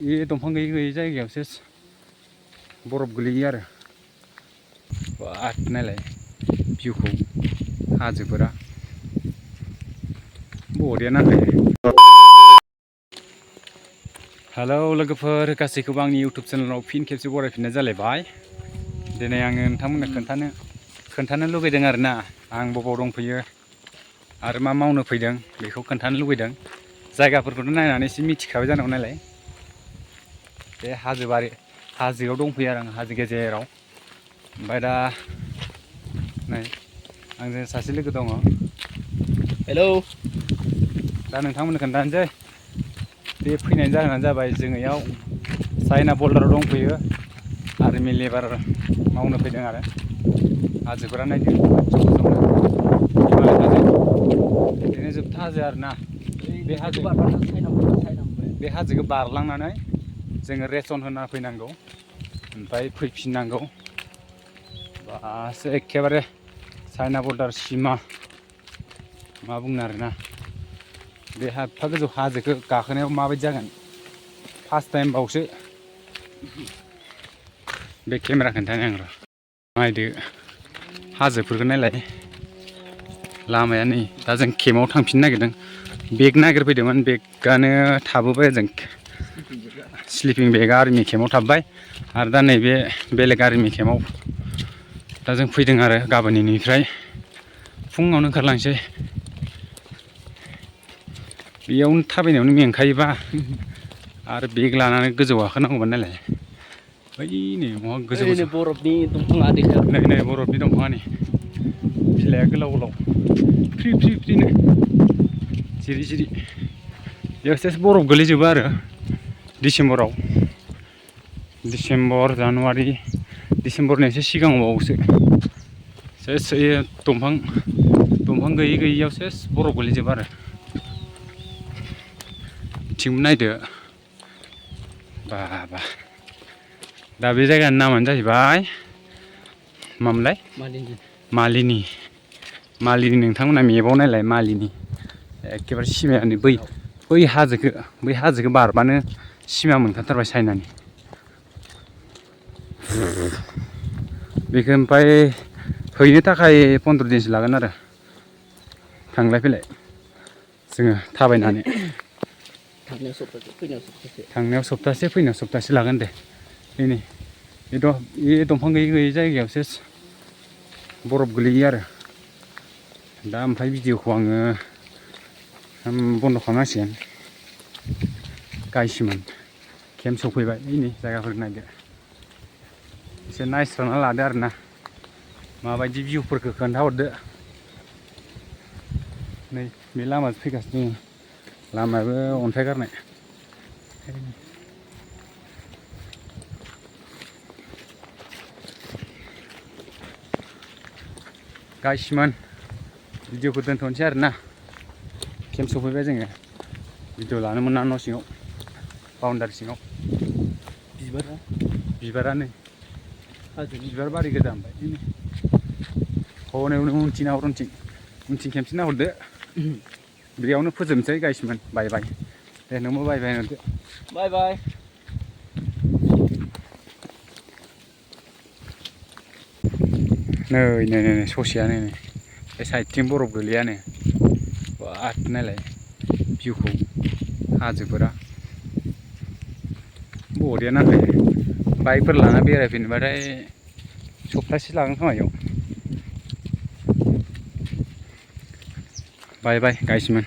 बे दंफां गैयै गैयै जायगायावसो बरफ गोलैयो आरो बात नायलाय भिउखौ हाजोफोरा बरिया नांखायो। हेलौ लोगोफोर गासैखौबो आंनि इउटुब चेनेलाव फिन खेबसे बरायफिननाय जालायबाय। दिनै आङो नोंथांमोननो खोन्थानो लुगैदों आरोना आं बबाव दंफैयो आरो मा मावनो फैदों बेखौ खोन्थानो लुगैदों। जायगाफोरखौथ' नायनानै एसे मिथिखाबाय जानांगौ नालाय। बे हाजोआव दंफैयो आरो आं हाजो गेजेराव। ओमफ्राय दा नै आंजों सासे लोगो दङ। हेलौ दा नोंथांमोननो खोन्थानोसै बे फैनायनि जाहोनानो जाबाय जोङो इयाव चाइना बर्डाराव दंफैयो आर्मि लेबार मावनो फैदों आरो हाजोफोरा नायदो बिदिनो जोबथा हाजो आरोना बे हाजोखौ बारलांनानै जोङो रेसन होना फैनांगौ ओमफ्राय फैफिननांगौ। बास एखेबारे चाइना बर्डार सिमा मा बुंनो आरोना। बे एफा गोजौ हाजोखौ गाखोनायाव माबायदि जागोन फार्स्ट टाइम बावसो बे केमेरा खोन्थानो आं र' नायदो हाजोफोरखौ नायलाय लामाया नै दा जों केम्पआव थांफिननो नागिरदों। बेग नागिरफैदोंमोन बेगआनो थाबोबाय ओजों स्लिपिं बेगआ आर्मि केम्पआव थाबोबाय आरो दा नैबे बेलेग आर्मि केम्पआव दा जों फैदों आरो गाबोननिफ्राय फुङावनो ओंखारलांसै। बेयावनो थाबायनायावनो मेंखायोबा आरो बेग लानानै गोजौ गाखोनांगौमोन नालाय बै नै बहा गोजौ गोजौ बरफनि दंफाङा नै बरफनि दंफाङा नै बिलाइआ गोलाव गोलाव फ्रि फ्रि फ्रिनो जिरि जिरि बेयावसो बरफ गोलैजोबो आरो डिसेम्बर जानुवारि डिसेम्बरनि एसे सिगाङावसो सेस दंफां गैयै गैयैयाव सेस बरफ गोलैजोबो आरो बिथिंबो नायदो बा दा बे जायगानि नामानो जाहैबाय मामोनलाय मालिनि नोंथांमोना मेपआव नायलाय मालिनि एखेबारे सिमायानो बै हाजोखौ बारबानो सिमा मोनखाथारबाय चाइनानि। बेखौ ओमफ्राय हैनो थाखाय 15 दिनसो लागोन आरो थांलाय फैलाय जोङो थाबायनानै थांनायाव सप्तासे फैनायाव सप्तासे लागोन दे। नै बे दंफां गैयै गैयै जायगायावसो बरफ गोलैयो आरो दा ओमफ्राय भिडिअखौ आङो बन्द' खालामनांसिगोन। गायसिमोन केम्प सफैबाय नै जायगाफोर नायदो एसे नायस्राना लादो आरोना माबायदि भिउफोरखौ खोन्थाहरदो। नै बे लामाजों फैगासिनो दङ लामायाबो अन्थाइ गारनाय। गायसिमोन भिडिअखौ दोनथ'नोसै आरोना केम्प सफैबाय जोङो भिडिअ लानो मोना न' सिङाव बाउन्डारि सिङाव बिबारा नै बिबार बारि गोजा ओमफ्राय हनै उनथिं खेमसे नाहरदो बेयावनो फोजोबनोसै गायसिमोन बाय बाय दे नोंबो बाय बाय होनहरदो बाय बाय। नै ससेयानो बे साइडथिं बरफ गोलैयानो बात नायलाय भिउखौ हाजोफोरा बरिया नांखायो। बाइकफोर लाना बेरायफैनोबाथाय सप्तासे लागोन खोमा इयाव। बाय बाय गायसिमोन।